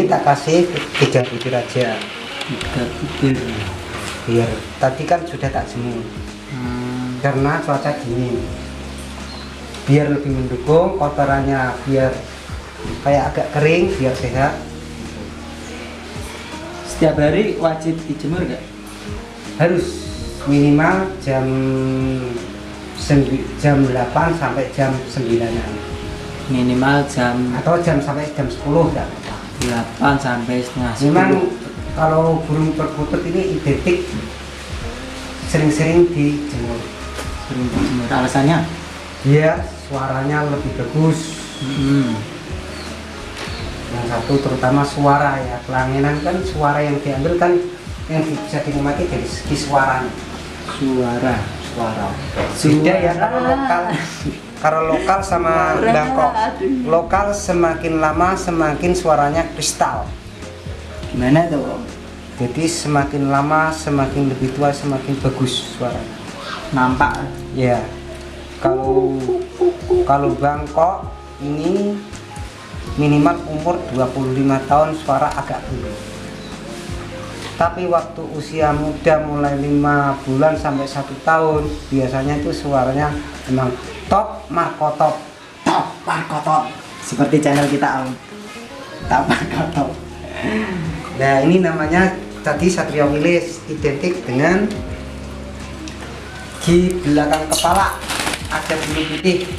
Ini tak kasih 3 butir aja. 3 butir. Biar tadi kan sudah tak jemur. Karena cuaca dingin. Biar lebih mendukung kotorannya, biar kayak agak kering, biar sehat. Setiap hari wajib dijemur nggak? Harus minimal jam 8 sampai jam 9-an. Minimal jam Atau sampai jam 10 enggak apa-apa. 8 sampai setengah 10. Memang kalau burung perkutut ini identik sering-sering dijemur. Sering dijemur. Alasannya? Dia suaranya lebih bagus. Yang satu terutama suara ya, kelangenan kan suara yang diambil kan yang bisa dinikmati dari segi suaranya. Suara. Beda ya kalau lokal sama Bangkok. Lokal semakin lama semakin suaranya kristal. Gimana tuh, Om? Jadi semakin lama semakin lebih tua semakin bagus suaranya. Nampak? Ya. Kalau Bangkok ini minimal umur 25 tahun suara agak tua. Tapi waktu usia muda mulai 5 bulan sampai 1 tahun biasanya itu suaranya memang top markotop. Seperti channel kita, Om. Top markotop. Nah ini namanya tadi Satria Wilis, identik dengan di belakang kepala ada bulu putih.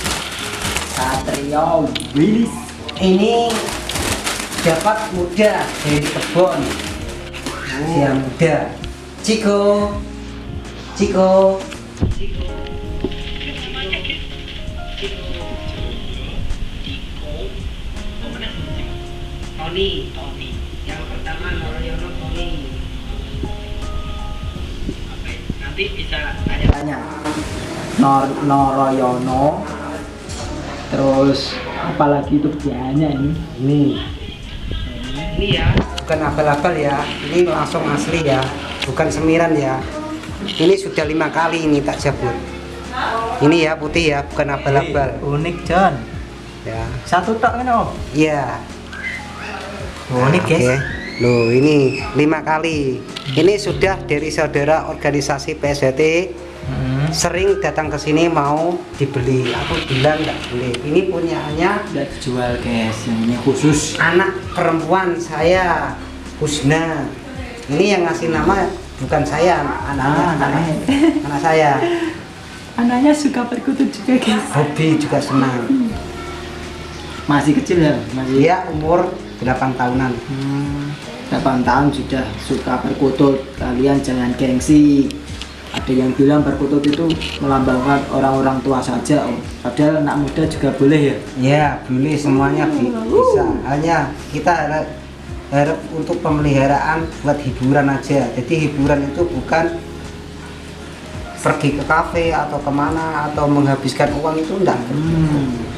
Satria Wilis. Ini dapat muda dari kebun. Usia muda. Ciko. Tony. Yang pertama Noroyono Tony. Nanti bisa Tanya. Noroyono. Terus apalagi itu banyak ini. Ini ya, bukan abal-abal ya. Ini langsung asli ya, bukan semiran ya. Ini sudah 5 kali ini tak jabur. Ini ya putih ya, bukan abal-abal. Unik, John. Ya. Satu tok kan, Om? Iya. Unik, guys. Oke. Loh, ini 5 kali. Ini sudah dari saudara organisasi PSDT. Sering datang ke sini mau dibeli. Aku bilang nggak boleh. Ini punyaannya Udah dijual, guys. Yang ini khusus. anak perempuan saya, Husna. Ini yang ngasih nama bukan saya, anak saya. Anaknya suka perkutut juga, guys. Hobi juga senang. Masih kecil ya? Masih. Dia umur 8 tahunan. 8 tahun sudah suka perkutut. Kalian jangan gengsi. Ada yang bilang perkutut itu melambangkan orang-orang tua saja, Om. Padahal anak muda juga boleh ya? Ya, boleh semuanya bisa. Hanya kita harap untuk pemeliharaan buat hiburan aja. Jadi hiburan itu bukan pergi ke kafe atau kemana atau menghabiskan uang, itu enggak.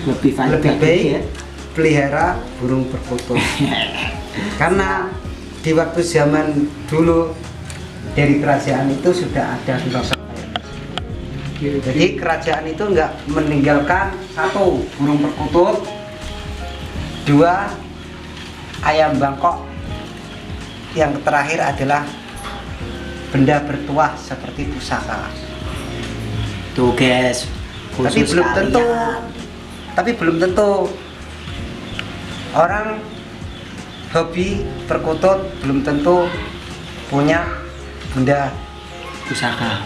Lebih baik ya. pelihara burung perkutut. Karena di waktu zaman dulu dari kerajaan itu sudah ada filosofi. Jadi kerajaan itu enggak meninggalkan 1 burung perkutut, 2 ayam Bangkok, yang terakhir adalah benda bertuah seperti pusaka. Tuh, guys. Tapi belum tentu orang hobi perkutut belum tentu punya benda pusaka.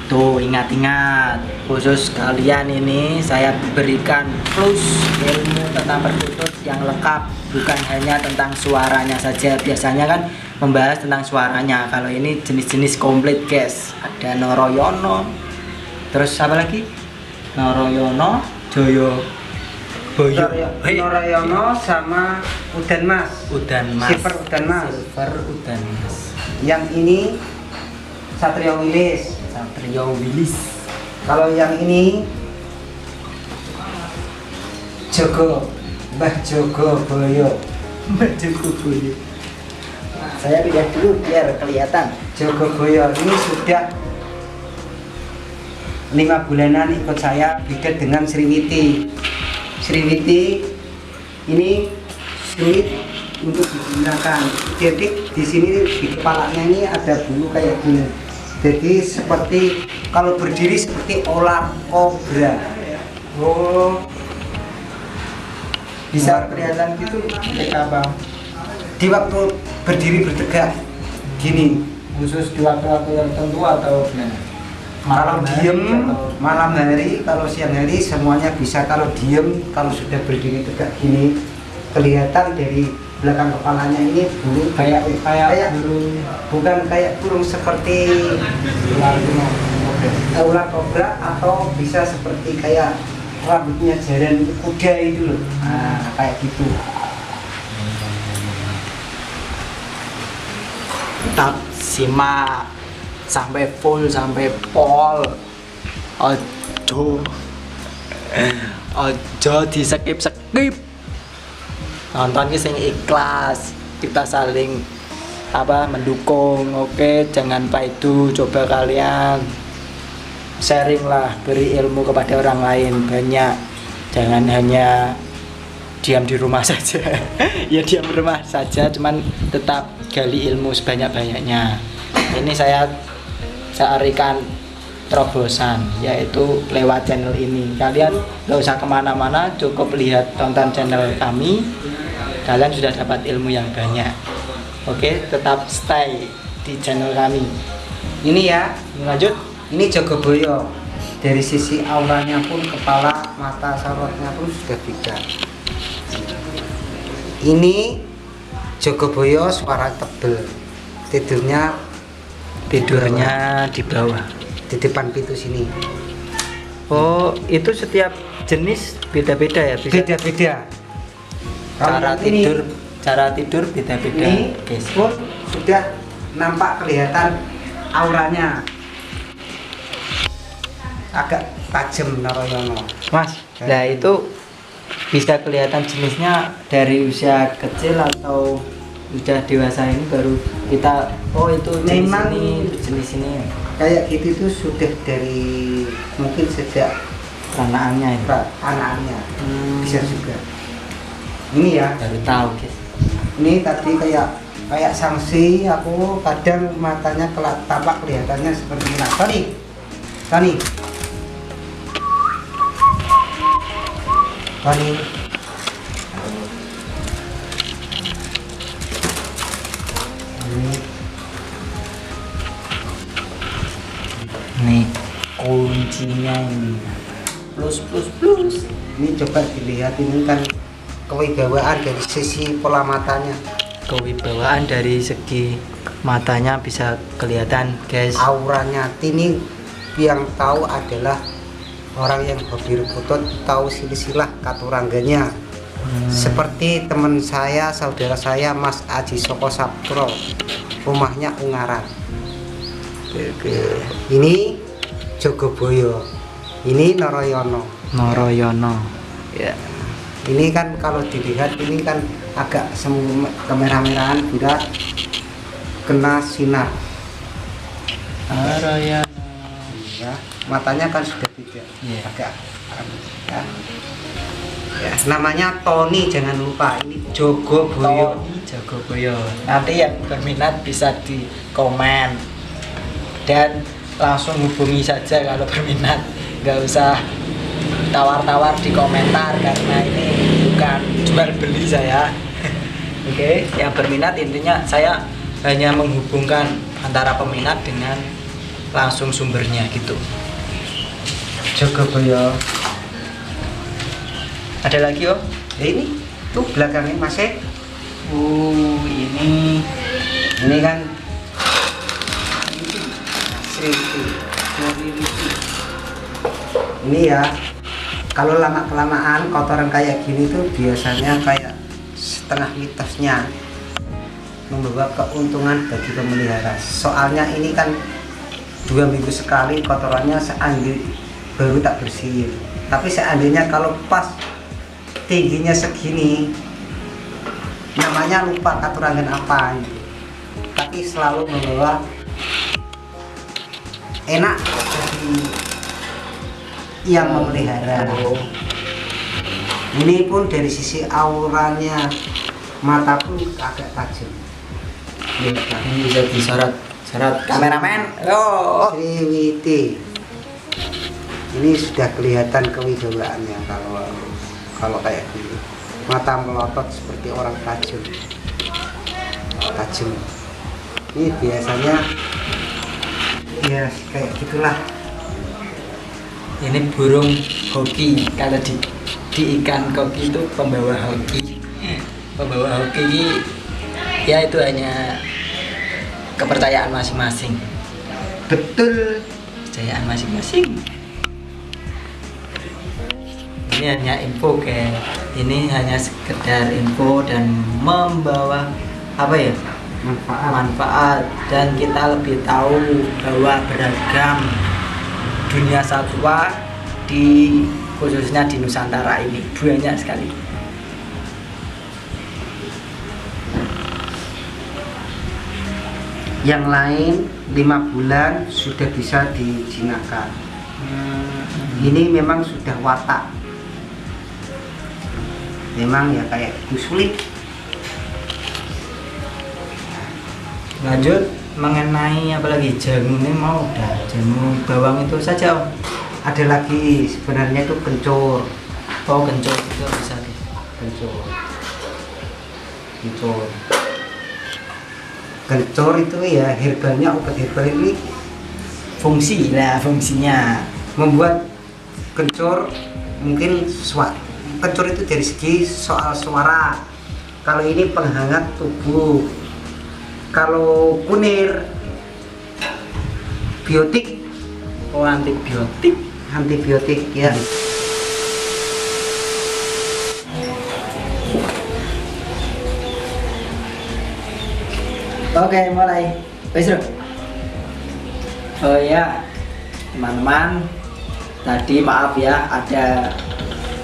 Tuh, ingat-ingat, khusus kalian ini saya berikan plus ilmu tentang perkutut yang lengkap, bukan hanya tentang suaranya saja. Biasanya kan membahas tentang suaranya, kalau ini jenis-jenis komplit, guys. Ada Noroyono, terus apa lagi? Noroyono, Noroyono sama Udan Mas. Silver Udan Mas. Yang ini Satria Wilis. Kalau yang ini Mbah Jogo Boyo. Saya lihat dulu biar kelihatan. Jogo Boyo ini sudah 5 bulanan ikut saya, beda dengan Sriwiti. Sriwiti ini sulit untuk digunakan. Jadi di sini di kepalanya ini ada bulu kayak gini. Jadi seperti kalau berdiri seperti ular kobra. Oh, bisa kelihatan gitu ketika Bang Di waktu berdiri bertegak gini. khusus di waktu-waktu tertentu atau gimana? Kalau diem atau- malam hari, kalau siang hari semuanya bisa. Kalau diem, kalau sudah berdiri tegak gini, kelihatan dari belakang kepalanya ini bulu kayak burung bukan kayak burung, seperti ular kobra atau bisa seperti kayak rambutnya jaran kuda itu loh. Nah, kayak gitu. tetap simak sampai full sampai pol. Ojo di skip nonton ki sing ikhlas, kita saling mendukung. Oke, jangan paidu, coba kalian sharing lah, beri ilmu kepada orang lain banyak, jangan hanya diam di rumah saja. Ya diam di rumah saja, cuman tetap gali ilmu sebanyak-banyaknya. Ini saya berikan terobosan, yaitu lewat channel ini. Kalian nggak usah kemana-mana, cukup lihat tonton channel kami, kalian sudah dapat ilmu yang banyak. Oke, tetap stay di channel kami. Ini ya, Lanjut. ini Jogoboyo. Dari sisi auranya pun, kepala, mata, sorotnya pun sudah beda. Ini Jogoboyo suara tebel, tidurnya Tidurnya di bawah. di depan pintu sini. Oh, itu setiap jenis beda-beda ya? Bisa Beda-beda. Kalau cara yang ini, tidur beda-beda, ini guys. pun sudah nampak kelihatan auranya agak tajam Naroyono. Mas, nah itu bisa kelihatan jenisnya dari usia kecil atau udah dewasa ini baru kita itu jenis Memang ini, itu jenis ini. Kayak gitu itu sudah dari mungkin sejak Peranaannya itu. anaknya bisa juga. Ini ya, Baru tahu, guys. ini tadi kayak sanksi, aku kadang matanya tampak kelihatannya seperti ini. Tony. Nih kuncinya ini plus. Ini coba dilihat, ini kan kewibawaan dari sisi pola matanya, Kewibawaan dari segi matanya bisa kelihatan, guys. auranya. Ini yang tahu adalah orang yang hobi rebutut, tahu silsilah katurangganya. Seperti teman saya, saudara saya, Mas Aji Soko Saptro, rumahnya Ungaran. Ini Jogoboyo, ini Naroyono. Ya. Ini kan kalau dilihat ini kan agak semu kemerah-merahan, udah kena sinar. Naroyono. Ya, matanya kan sudah beda. Iya. Agak ya. Ya, namanya Tony, jangan lupa. Ini Jogoboyo. Jogoboyo. Nanti yang berminat bisa di komen dan langsung hubungi saja kalau berminat. Nggak usah tawar-tawar di komentar karena ini bukan jual beli saya. Oke, yang berminat intinya saya hanya menghubungkan antara peminat dengan langsung sumbernya gitu. Jogoboyo. Ada lagi, oh? Ini tuh belakangnya masih. Ini Ini kan ini ya, kalau lama kelamaan kotoran kayak gini tuh biasanya kayak setengah mitosnya membawa keuntungan bagi pemelihara. Soalnya ini kan 2 minggu sekali kotorannya, seandainya baru tak bersihin. Tapi seandainya kalau pas tingginya segini, namanya lupa katurangan apa gitu. Tapi selalu membawa enak bagi yang memelihara. Ini pun dari sisi auranya mata pun agak tajam. Ini bisa disorot kameramen. Oh. Sriwiti. Ini sudah kelihatan kewibawaannya kalau kayak gini. Mata melotot seperti orang tajam. Ini biasanya ya kayak gitulah. Ini burung hoki. Kalau di ikan koki itu pembawa hoki. Pembawa hoki ini ya itu hanya kepercayaan masing-masing. Betul. Kepercayaan masing-masing. Ini hanya info guys. Ini hanya sekedar info dan membawa apa ya? Manfaat, dan kita lebih tahu bahwa beragam dunia satwa khususnya di Nusantara ini banyak sekali. Yang lain 5 bulan sudah bisa dijinakkan. Ini memang sudah watak. Memang ya kayak itu sulit. Lanjut mengenai apalagi jamu ini mau udah jamu bawang itu saja Om. Ada lagi sebenarnya itu kencur. Oh kencur itu bisa Kencur itu ya herbalnya, obat herbal ini fungsinya membuat kencur mungkin kencur itu dari segi soal suara. Kalau ini penghangat tubuh. Kalau kunir biotik. Oh antibiotik ya. Oke mulai. Besok. Oh ya teman-teman, tadi maaf ya ada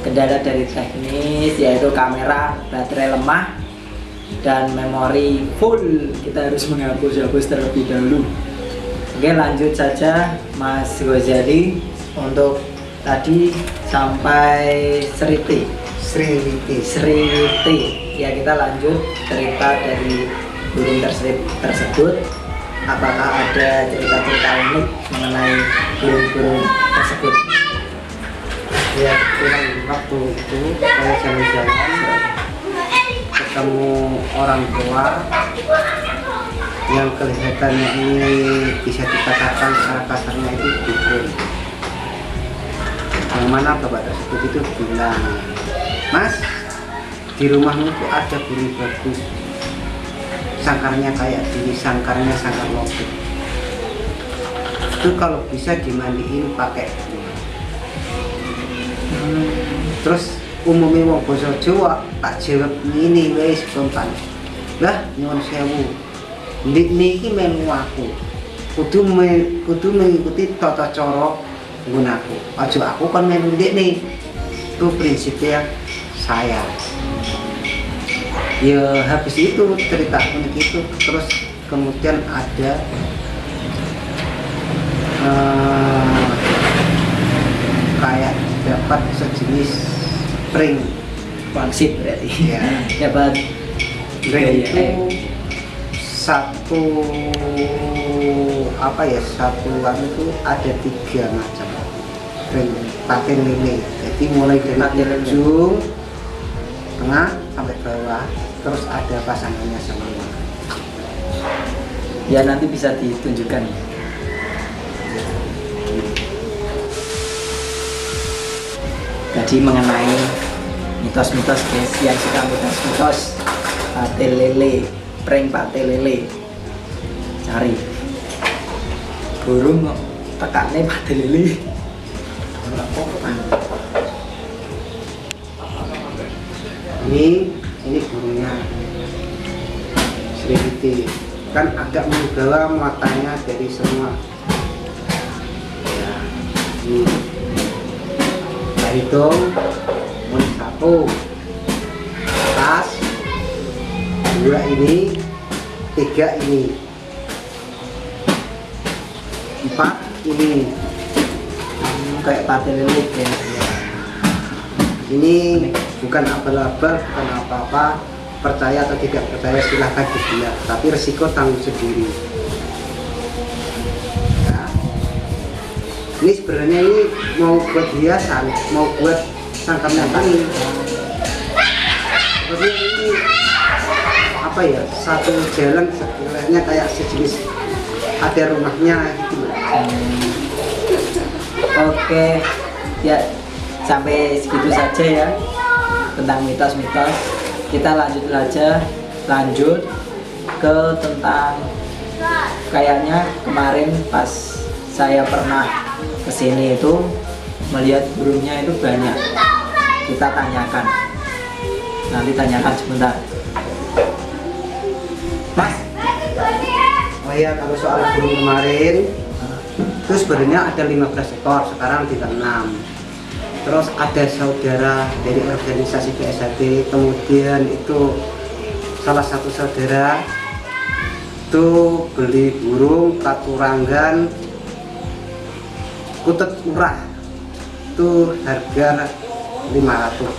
kendala dari teknis, yaitu kamera baterai lemah dan memori full. Kita harus menghapus terlebih dahulu. Oke lanjut saja Mas Ghazali untuk tadi sampai Sriwiti. Ya kita lanjut cerita dari burung tersebut. Apakah ada cerita-cerita unik mengenai burung-burung tersebut? Ya kurang waktu itu saya jalan-jalan ketemu orang tua yang kelihatannya ini bisa dikatakan secara kasarnya itu dukun. Yang mana bapak tersebut itu bilang, Mas, di rumahmu itu ada burung bagus, sangkarnya kayak gini, sangkarnya sangkar lobet. Itu kalau bisa dimandiin pakai terus umumnya wong basa Jawa tak jawab ngene wae spontan. Lah nyuwun sewu. Ndik niki melu aku. Kudu mengikuti tata cara nggunaku. Aja aku kan melu ndekne. Itu prinsipnya saya. Ya habis itu cerita unik itu terus kemudian ada kayak dapat sejenis pring Wangsit berarti ya. Dapat Pring itu satu satuan itu ada 3 macam pring paten lele. Jadi mulai dari ujung tengah sampai bawah, terus ada pasangannya semua. Ya nanti bisa ditunjukkan. Tadi mengenai mitos-mitos guys, yang suka mitos-mitos paten lele, pring paten lele. Cari burung kok tekane paten lele. Ini burungnya Sriwiti, kan agak membawa matanya dari semua ya. Ini hitung satu atas, 2 ini, 3 ini, 4 ini. Kayak paten lele guys. Ini bukan abal-abal, bukan apa-apa, percaya atau tidak percaya silahkan dibuat, tapi resiko tanggung sendiri. Nah, ini sebenarnya ini mau buat hiasan, mau buat sangkamnya tani. Sebenarnya ini apa ya, satu jalan sebenarnya kayak sejenis ada rumahnya gitu. Oke, ya sampai segitu saja ya tentang mitos-mitos. Kita lanjut ke tentang, kayaknya kemarin pas saya pernah kesini itu melihat burungnya itu banyak. Kita tanyakan, nanti tanyakan sebentar. Mas, Oh ya, kalau soal burung kemarin itu sebenarnya ada 15 ekor, sekarang tinggal 6. Terus ada saudara dari organisasi BSHD, kemudian itu salah satu saudara itu beli burung katuranggan kutut murah, itu harga 500.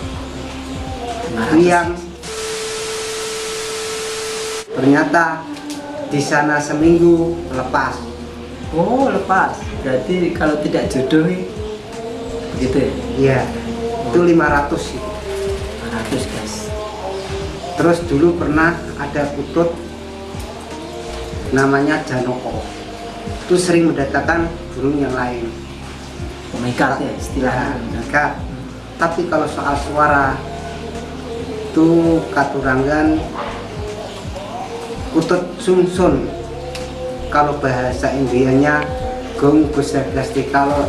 Yang ternyata di sana seminggu lepas. oh lepas, berarti kalau tidak jodoh gitu ya? Iya, itu 500 sih. 500 guys. Terus dulu pernah ada kutut namanya Janoko, itu sering mendatangkan burung yang lain. Pemikat ya istilahnya. Memikat. Tapi kalau soal suara itu katuranggan kutut sumsun, kalau bahasa Indianya gong gusagasti, kalau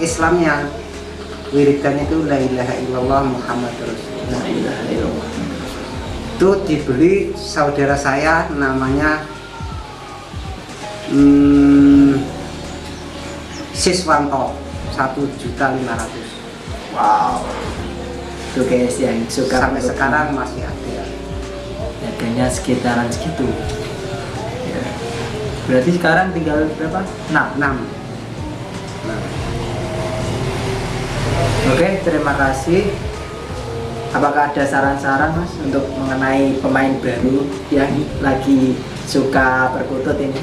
Islamnya wiridannya itu la ilaha illallah Muhammad Rasulullah. Itu dibeli saudara saya namanya Siswanto, 1.500.000. Wow, itu guys yang suka Sampai sekarang masih ada. harganya sekitaran segitu ya. Berarti sekarang tinggal berapa? 6. Oke, terima kasih. Apakah ada saran-saran Mas untuk mengenai pemain baru yang lagi suka perkutut ini?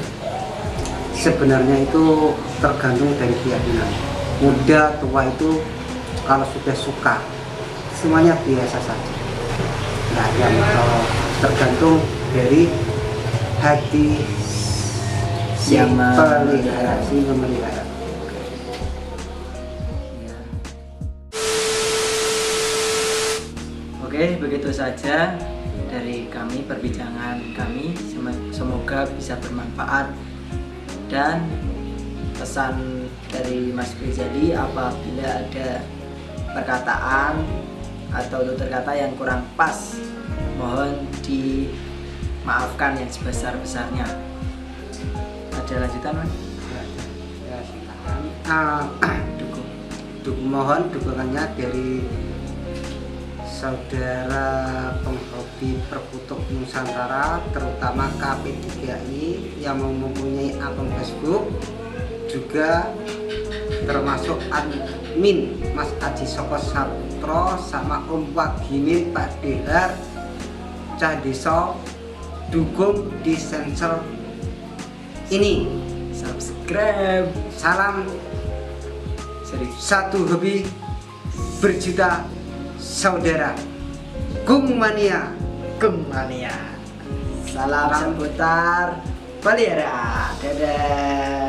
Sebenarnya itu tergantung dari keyakinan. Muda tua itu kalau sudah suka semuanya biasa saja. Nah, yang tergantung dari hati si Yang pemelihara, si memelihara. Oke, begitu saja dari kami, perbincangan kami. Semoga bisa bermanfaat. Dan pesan dari Mas Rizali, apabila ada perkataan atau tutur kata yang kurang pas, mohon dimaafkan yang sebesar-besarnya. Ada lanjutan, Mas? Ya, silakan. Mohon dukungannya dari saudara penghobi perkutut Nusantara, terutama KP3I yang mempunyai akun Facebook, juga termasuk admin Mas Aji Soko Saputro sama Om Wagini Pak Dehar Cah Desa, dukung di sensor ini. Subscribe. Salam satu hobi berjuta saudara. Gung Mania. Salam seputar pelihara. Dadah.